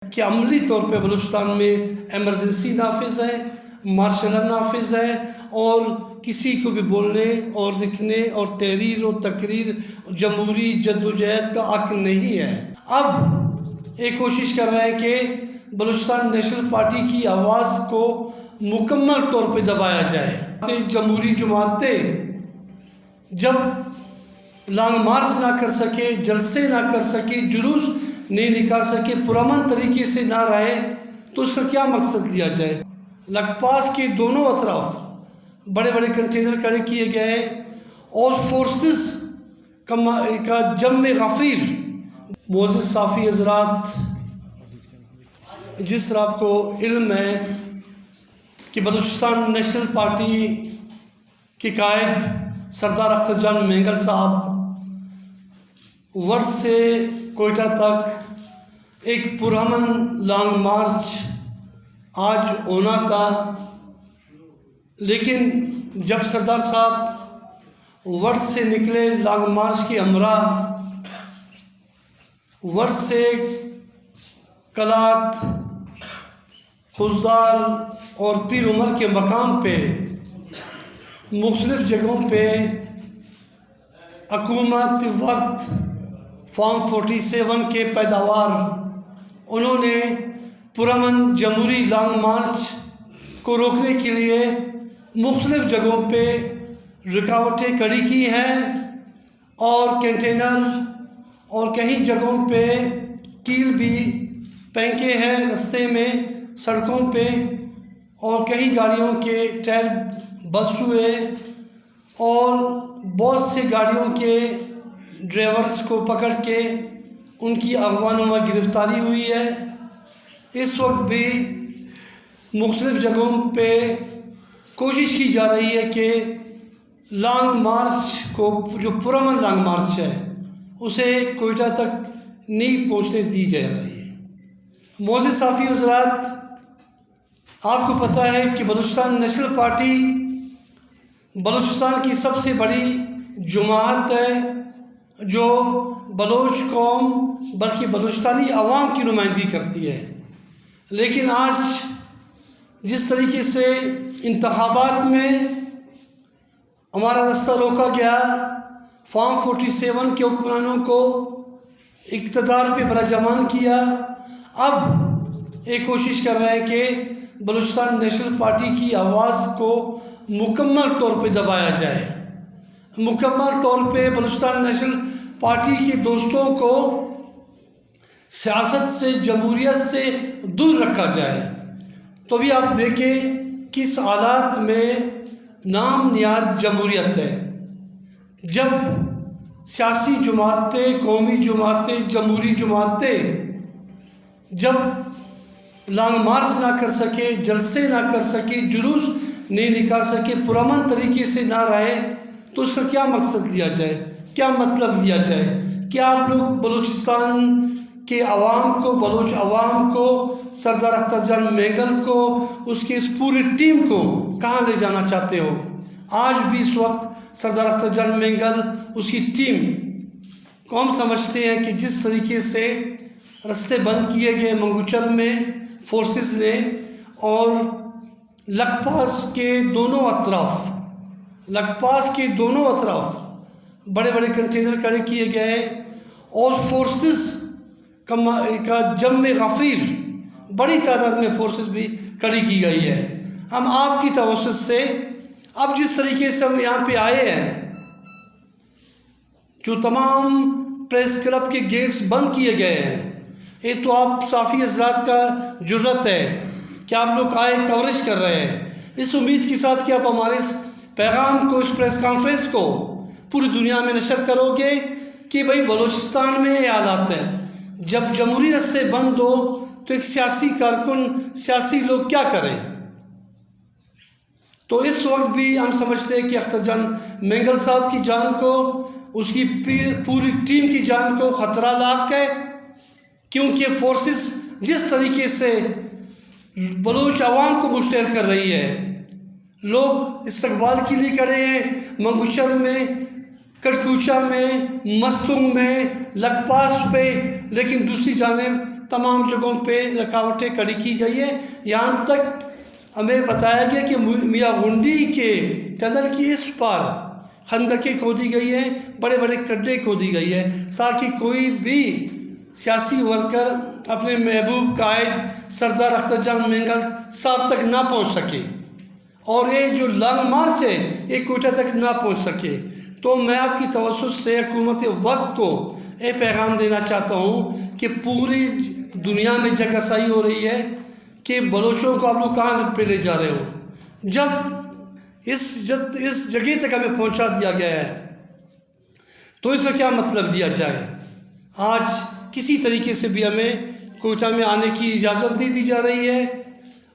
کہ عملی طور پہ بلوچستان میں ایمرجنسی نافذ ہے، مارشل لا نافذ ہے، اور کسی کو بھی بولنے اور لکھنے اور تحریر اور تقریر جمہوری جدوجہد کا حق نہیں ہے۔ اب ایک کوشش کر رہے ہیں کہ بلوچستان نیشنل پارٹی کی آواز کو مکمل طور پہ دبایا جائے۔ جمہوری جماعتیں جب لانگ مارچ نہ کر سکے، جلسے نہ کر سکے، جلوس نہیں نکال سکے، پرامن طریقے سے نہ رہے، تو اس کا کیا مقصد لیا جائے؟ لکپاس کے دونوں اطراف بڑے بڑے کنٹینر کھڑے کیے گئے اور فورسز کا جم غفیر۔ معزز صافی حضرات، جس طرح آپ کو علم ہے کہ بلوچستان نیشنل پارٹی کے قائد سردار اختر جان مینگل صاحب ورڈ سے کوئٹہ تک ایک پرامن لانگ مارچ آج ہونا تھا، لیکن جب سردار صاحب ورڈ سے نکلے لانگ مارچ کی ہمراہ، ورڈ سے کلات، خوزدار اور پیر عمر کے مقام پہ مختلف جگہوں پہ حکومت وقت فارم 47 کے پیداوار انہوں نے پرامن جمہوری لانگ مارچ کو روکنے کے لیے مختلف جگہوں پہ رکاوٹیں کھڑی کی ہیں، اور کنٹینر اور کئی جگہوں پہ کیل بھی پھینکے ہیں رستے میں، سڑکوں پہ، اور کئی گاڑیوں کے ٹائر بسٹ ہوئے، اور بہت سے گاڑیوں کے ڈرائیورز کو پکڑ کے ان کی اغوا گرفتاری ہوئی ہے۔ اس وقت بھی مختلف جگہوں پہ کوشش کی جا رہی ہے کہ لانگ مارچ کو، جو پرامن لانگ مارچ ہے، اسے کوئٹہ تک نہیں پہنچنے دی جا رہی ہے۔ معزز صافی حضرات، آپ کو پتہ ہے کہ بلوچستان نیشنل پارٹی بلوچستان کی سب سے بڑی جماعت ہے جو بلوچ قوم بلکہ بلوچستانی عوام کی نمائندگی کرتی ہے، لیکن آج جس طریقے سے انتخابات میں ہمارا رستہ روکا گیا، فارم 47 کے حکمرانوں کو اقتدار پہ برجمان کیا، اب ایک کوشش کر رہے ہیں کہ بلوچستان نیشنل پارٹی کی آواز کو مکمل طور پہ دبایا جائے، مکمل طور پہ بلوچستان نیشنل پارٹی کے دوستوں کو سیاست سے، جمہوریت سے دور رکھا جائے۔ تو بھی آپ دیکھیں کس حالات میں نام نہاد جمہوریت ہے، جب سیاسی جماعتیں، قومی جماعتیں، جمہوری جماعتیں جب لانگ مارچ نہ کر سکے، جلسے نہ کر سکے، جلوس نہیں نکال سکے، پرامن طریقے سے نہ رہے، تو اس کا کیا مقصد لیا جائے، کیا مطلب لیا جائے؟ کیا آپ لوگ بلوچستان کے عوام کو، بلوچ عوام کو، سردار اختر جان مینگل کو، اس کے اس پوری ٹیم کو کہاں لے جانا چاہتے ہو؟ آج بھی اس وقت سردار اختر جان مینگل، اس کی ٹیم کو ہم سمجھتے ہیں کہ جس طریقے سے رستے بند کیے گئے منگوچر میں فورسز نے، اور لکپاس کے دونوں اطراف بڑے بڑے کنٹینر کھڑے کیے گئے، اور فورسز کا جم غفیر، بڑی تعداد میں فورسز بھی کھڑی کی گئی ہے۔ ہم آپ کی توسط سے، اب جس طریقے سے ہم یہاں پہ آئے ہیں، جو تمام پریس کلب کے گیٹس بند کیے گئے ہیں، یہ تو آپ صافی حضرات کا جرأت ہے کہ آپ لوگ آئے، کوریج کر رہے ہیں، اس امید کے ساتھ کہ آپ ہمارے اس پیغام کو، اس پریس کانفرنس کو پوری دنیا میں نشر کرو گے کہ بھئی بلوچستان میں یہ حالات ہیں۔ جب جمہوری رستے بند ہو تو ایک سیاسی کارکن، سیاسی لوگ کیا کریں؟ تو اس وقت بھی ہم سمجھتے ہیں کہ اختر جان مینگل صاحب کی جان کو، اس کی پوری ٹیم کی جان کو خطرہ لاحق ہے، کیونکہ فورسز جس طریقے سے بلوچ عوام کو مشتعل کر رہی ہے، لوگ استقبال کے لیے کھڑے ہیں منگوچر میں، کٹکوچا میں، مستنگ میں، لکپاس پہ، لیکن دوسری جانب تمام جگہوں پہ رکاوٹیں کھڑی کی گئی ہیں، یہاں تک ہمیں بتایا گیا کہ میاں گنڈی کے ٹنل کی اس پار خندقیں کھودی گئی ہیں، بڑے بڑے گڈھے کھودی گئی ہے تاکہ کوئی بھی سیاسی ورکر اپنے محبوب قائد سردار اختر جان مینگل صاحب تک نہ پہنچ سکے، اور یہ جو لانگ مارچ ہے یہ کوئٹہ تک نہ پہنچ سکے۔ تو میں آپ کی توسط سے حکومت وقت کو یہ پیغام دینا چاہتا ہوں کہ پوری دنیا میں جگہ سائی ہو رہی ہے کہ بلوچوں کو آپ لوگ کہاں پہ لے جا رہے ہو، جب اس جگہ تک ہمیں پہنچا دیا گیا ہے تو اس کا کیا مطلب دیا جائے۔ آج کسی طریقے سے بھی ہمیں کوئٹہ میں آنے کی اجازت نہیں دی جا رہی ہے،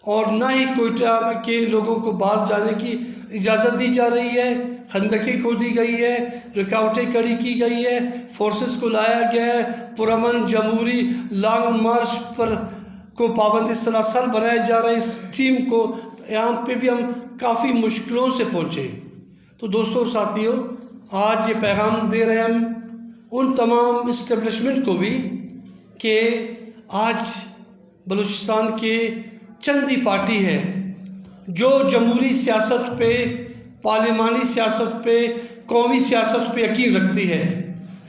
اور نہ ہی کوئٹہ کے لوگوں کو باہر جانے کی اجازت دی جا رہی ہے۔ خندقیں کھودی گئی ہے، رکاوٹیں کھڑی کی گئی ہے، فورسز کو لایا گیا ہے، پرامن جمہوری لانگ مارچ پر کو پابندی سلاسل بنایا جا رہا ہے۔ اس ٹیم کو یہاں پہ بھی ہم کافی مشکلوں سے پہنچے۔ تو دوستوں اور ساتھیوں، آج یہ پیغام دے رہے ہیں ہم ان تمام اسٹیبلشمنٹ کو بھی کہ آج بلوچستان کے چند ہی پارٹی ہے جو جمہوری سیاست پہ، پارلیمانی سیاست پہ، قومی سیاست پہ یقین رکھتی ہے۔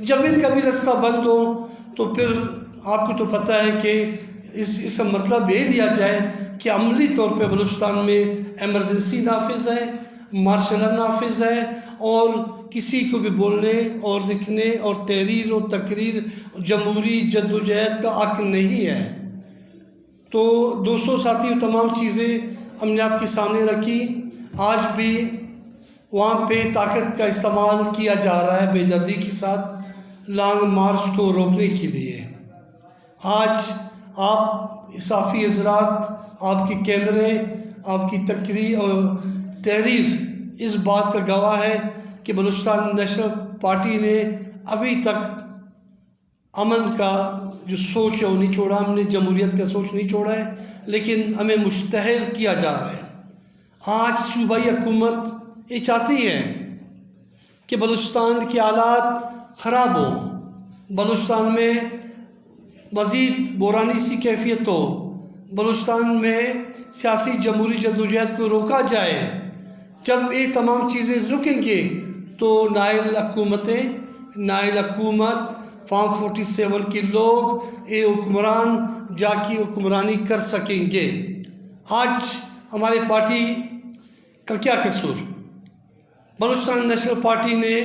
جب ان کا بھی رستہ بند ہو تو پھر آپ کو تو پتہ ہے کہ اس کا مطلب یہ دیا جائے کہ عملی طور پہ بلوچستان میں ایمرجنسی نافذ ہے، مارشل لا نافذ ہے، اور کسی کو بھی بولنے اور لکھنے اور تحریر اور تقریر جمہوری جد و جہد کا حق نہیں ہے۔ تو دوستوں ساتھیوں، تمام چیزیں ہم نے آپ کے سامنے رکھی۔ آج بھی وہاں پہ طاقت کا استعمال کیا جا رہا ہے بے دردی کے ساتھ لانگ مارچ کو روکنے کے لیے۔ آج آپ صحافی حضرات، آپ کے کیمرے، آپ کی تقریر اور تحریر اس بات کا گواہ ہے کہ بلوچستان نیشنل پارٹی نے ابھی تک امن کا جو سوچ ہے وہ نہیں چھوڑا، ہم نے جمہوریت کا سوچ نہیں چھوڑا ہے، لیکن ہمیں مشتعل کیا جا رہا ہے۔ آج صوبائی حکومت یہ چاہتی ہے کہ بلوچستان کے حالات خراب ہوں، بلوچستان میں مزید بحرانی سی کیفیت ہو، بلوچستان میں سیاسی جمہوری جدوجہد کو روکا جائے۔ جب یہ تمام چیزیں رکیں گے تو نائل حکومتیں، نائل حکومت فارم 47 کے لوگ یہ حکمران جا کی حکمرانی کر سکیں گے۔ آج ہماری پارٹی کا کیا قصور؟ بلوچستان نیشنل پارٹی نے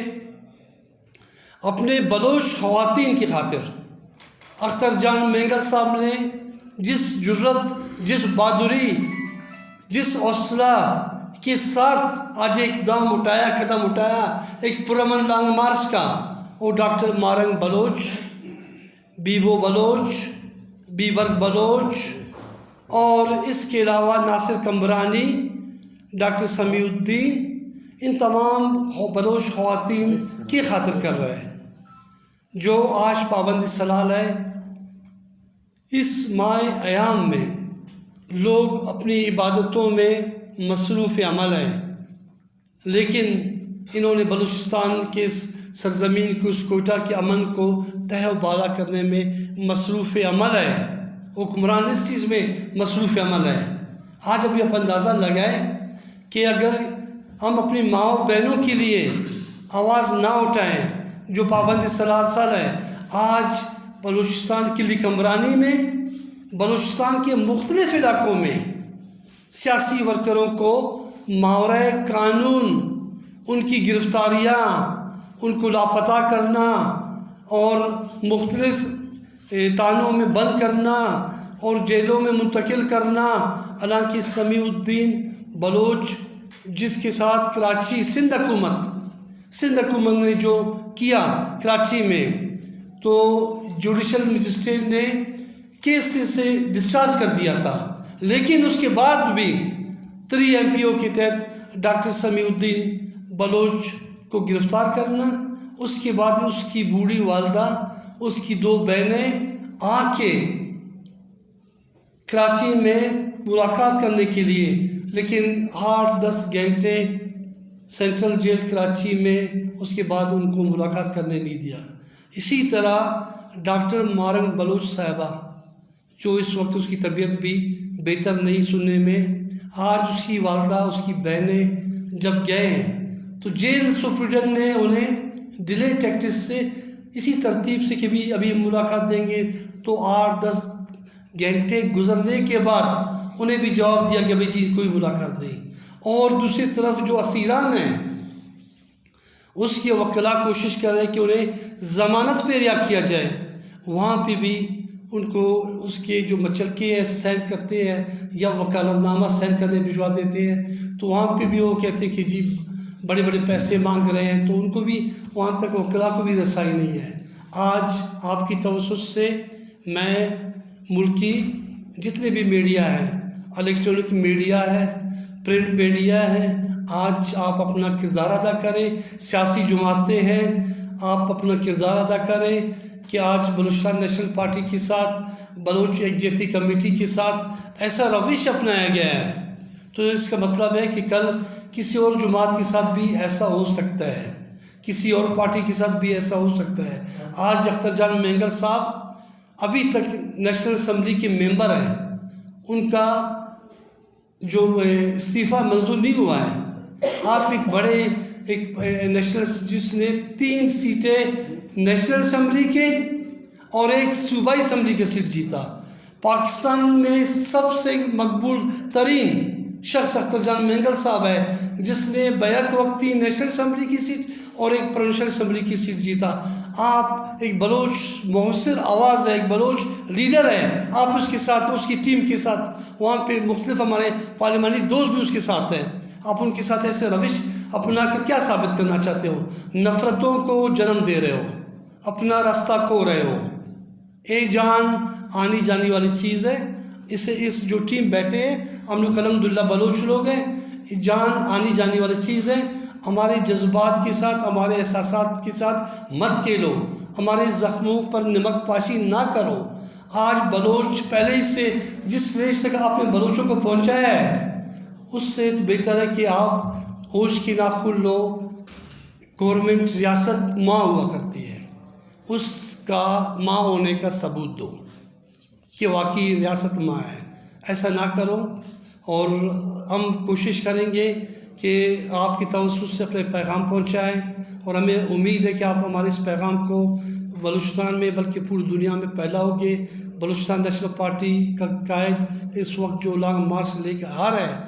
اپنے بلوچ خواتین کی خاطر اختر جان مینگل صاحب نے جس جرت، جس بہادری، جس حوصلہ کے ساتھ آج ایک قدم اٹھایا ایک پرامن لانگ مارچ کا، وہ ڈاکٹر مارنگ بلوچ، بیبو بلوچ، بیبرگ بلوچ، اور اس کے علاوہ ناصر کمبرانی، ڈاکٹر سمیع الدین، ان تمام بلوچ خواتین کی خاطر کر رہے ہیں جو آج پابندی سلال ہے۔ اس ماہ ایام میں لوگ اپنی عبادتوں میں مصروف عمل ہیں، لیکن انہوں نے بلوچستان کے سرزمین کو، اس کوئٹہ کے امن کو تہ و بالا کرنے میں مصروف عمل ہے، حکمران اس چیز میں مصروف عمل ہے۔ آج ابھی آپ اندازہ لگائیں کہ اگر ہم اپنی ماؤں بہنوں کے لیے آواز نہ اٹھائیں جو پابندی سلاسل ہے، آج بلوچستان کی حکمرانی میں، بلوچستان کے مختلف علاقوں میں سیاسی ورکروں کو ماورائے قانون ان کی گرفتاریاں، ان کو لاپتہ کرنا اور مختلف تانوں میں بند کرنا اور جیلوں میں منتقل کرنا۔ حالانکہ سمیع الدین بلوچ، جس کے ساتھ کراچی سندھ حکومت نے جو کیا کراچی میں، تو جوڈیشل مجسٹریٹ نے کیس سے ڈسچارج کر دیا تھا، لیکن اس کے بعد بھی 3 MPO کے تحت ڈاکٹر سمیع الدین بلوچ کو گرفتار کرنا، اس کے بعد اس کی بوڑھی والدہ، اس کی 2 بہنیں آ کے کراچی میں ملاقات کرنے کے لیے، لیکن 8-10 گھنٹے سینٹرل جیل کراچی میں اس کے بعد ان کو ملاقات کرنے نہیں دیا۔ اسی طرح ڈاکٹر مارنگ بلوچ صاحبہ جو اس وقت اس کی طبیعت بھی بہتر نہیں سننے میں۔ آج اس کی والدہ، اس کی بہنیں جب گئے ہیں تو جیل سپرڈنٹ نے انہیں ڈیلے ٹیکٹس سے اسی ترتیب سے کہ بھی ابھی ملاقات دیں گے، تو 8-10 گھنٹے گزرنے کے بعد انہیں بھی جواب دیا کہ بھائی جی کوئی ملاقات نہیں۔ اور دوسری طرف جو اسیران ہیں اس کے وکلاء کوشش کر رہے ہیں کہ انہیں ضمانت پہ رہا کیا جائے، وہاں پہ بھی ان کو اس کے جو مچلکے ہیں سائن کرتے ہیں یا وکالت نامہ سائن کرنے بھجوا دیتے ہیں، تو وہاں پہ بھی وہ کہتے ہیں کہ جی بڑے بڑے پیسے مانگ رہے ہیں، تو ان کو بھی وہاں تک وکلاء کو بھی رسائی نہیں ہے۔ آج آپ کی توسط سے میں ملکی جتنے بھی میڈیا ہے، الیکٹرانک میڈیا ہے، پرنٹ میڈیا ہے، آج آپ اپنا کردار ادا کریں، سیاسی جماعتیں ہیں، آپ اپنا کردار ادا کریں کہ آج بلوچستان نیشنل پارٹی کے ساتھ، بلوچ یکجہتی کمیٹی کے ساتھ ایسا روش اپنایا گیا ہے، تو اس کا مطلب ہے کہ کل کسی اور جماعت کے ساتھ بھی ایسا ہو سکتا ہے، کسی اور پارٹی کے ساتھ بھی ایسا ہو سکتا ہے۔ آج اختر جان مینگل صاحب ابھی تک نیشنل اسمبلی کے ممبر ہیں، ان کا جو استعفیٰ منظور نہیں ہوا ہے۔ آپ ایک بڑے نیشنل جس نے 3 سیٹیں نیشنل اسمبلی کے اور 1 صوبائی اسمبلی کا سیٹ جیتا، پاکستان میں سب سے مقبول ترین شخص اختر جان مینگل صاحب ہے، جس نے بیک وقتی نیشنل اسمبلی کی سیٹ اور 1 پروونشل اسمبلی کی سیٹ جیتا۔ آپ ایک بلوچ مؤثر آواز ہے، ایک بلوچ لیڈر ہے، آپ اس کے ساتھ، اس کی ٹیم کے ساتھ، وہاں پہ مختلف ہمارے پارلیمانی دوست بھی اس کے ساتھ ہیں، آپ ان کے ساتھ ایسے روش اپنا کر کیا ثابت کرنا چاہتے ہو؟ نفرتوں کو جنم دے رہے ہو، اپنا راستہ کھو رہے ہو۔ ایک جان آنی جانی والی چیز ہے، اسے اس جو ٹیم بیٹھے ہیں ہم لوگ الحمدللہ بلوچ لوگ ہیں، جان آنی جانی والی چیز ہے، ہمارے جذبات کے ساتھ، ہمارے احساسات کے ساتھ مت کھیلو، ہمارے زخموں پر نمک پاشی نہ کرو۔ آج بلوچ پہلے ہی سے جس ریج تک آپ نے بلوچوں کو پہنچایا ہے، اس سے تو بہتر ہے کہ آپ ہوش کی ناخن لو۔ گورنمنٹ ریاست ماں ہوا کرتی ہے، اس کا ماں ہونے کا ثبوت دو کہ واقعی ریاست ماں ہے، ایسا نہ کرو۔ اور ہم کوشش کریں گے کہ آپ کی توسط سے اپنے پیغام پہنچائیں، اور ہمیں امید ہے کہ آپ ہمارے اس پیغام کو بلوچستان میں بلکہ پوری دنیا میں پھیلاؤ گے۔ بلوچستان نیشنل پارٹی کا قائد اس وقت جو لانگ مارچ لے کے آ رہا ہے،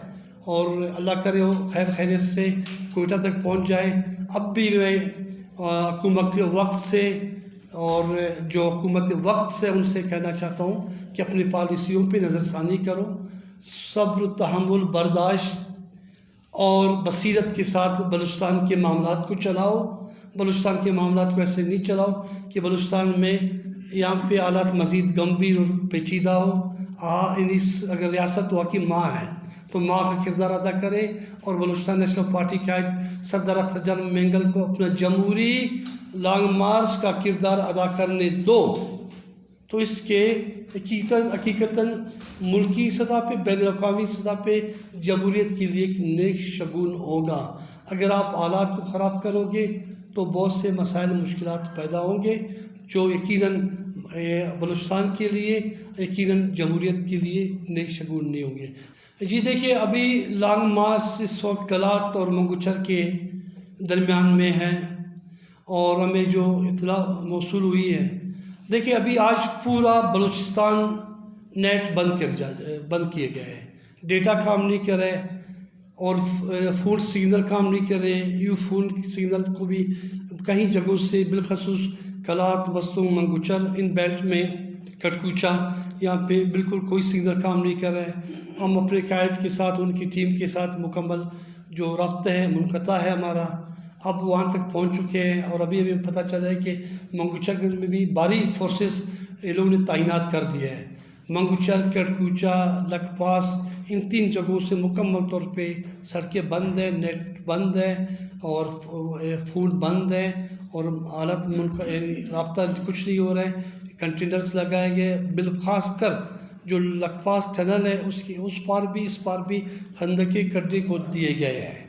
اور اللہ کرے وہ خیر خیریت سے کوئٹہ تک پہنچ جائے۔ اب بھی میں حکومت وقت سے اور جو حکومت وقت سے ان سے کہنا چاہتا ہوں کہ اپنی پالیسیوں پہ نظر ثانی کرو، صبر، تحمل، برداشت اور بصیرت کے ساتھ بلوچستان کے معاملات کو چلاؤ۔ بلوچستان کے معاملات کو ایسے نہیں چلاؤ کہ بلوچستان میں یہاں پہ حالات مزید گمبھیر اور پیچیدہ ہو۔ اگر ریاست واقعی ماں ہے تو ماں کا کردار ادا کرے، اور بلوچستان نیشنل پارٹی قائد سردار اختر جان مینگل کو اپنا جمہوری لانگ مارچ کا کردار ادا کرنے دو، تو اس کے حقیقتاً ملکی سطح پہ، بین الاقوامی سطح پہ جمہوریت کے لیے ایک نیک شگون ہوگا۔ اگر آپ حالات کو خراب کرو گے تو بہت سے مسائل، مشکلات پیدا ہوں گے، جو یقیناً بلوچستان کے لیے، یقیناً جمہوریت کے لیے نیک شگون نہیں ہوں گے۔ جی دیکھیے، ابھی لانگ مارچ اس وقت کلات اور منگوچر کے درمیان میں ہے، اور ہمیں جو اطلاع موصول ہوئی ہے، دیکھیے ابھی آج پورا بلوچستان نیٹ بند کیے گئے ہیں، ڈیٹا کام نہیں کر رہے، اور فون سگنل کام نہیں کر رہے۔ یو فون سگنل کو بھی کہیں جگہوں سے، بالخصوص کلات، مستونگ، منگوچر، ان بیلٹ میں، کٹکوچا، یہاں پہ بالکل کوئی سگنل کام نہیں کر رہے۔ ہم اپنے قائد کے ساتھ، ان کی ٹیم کے ساتھ مکمل جو رابطہ ہے، منقطع ہے ہمارا، اب وہاں تک پہنچ چکے ہیں، اور ابھی ہمیں پتہ چلا ہے کہ منگوچر میں بھی بھاری فورسز یہ لوگوں نے تعینات کر دیا ہے۔ منگوچر، کٹکوچا، لکھ پاس، ان 3 جگہوں سے مکمل طور پہ سڑکیں بند ہیں، نیٹ بند ہے، اور فون بند ہے، اور حالت رابطہ کچھ نہیں ہو رہا ہے۔ کنٹینرز لگائے گئے، بالخاص کر جو لکھ پاس ٹنل ہے اس پار بھی اس پار بھی خندقیں، گڈھے کھود دیے گئے ہیں۔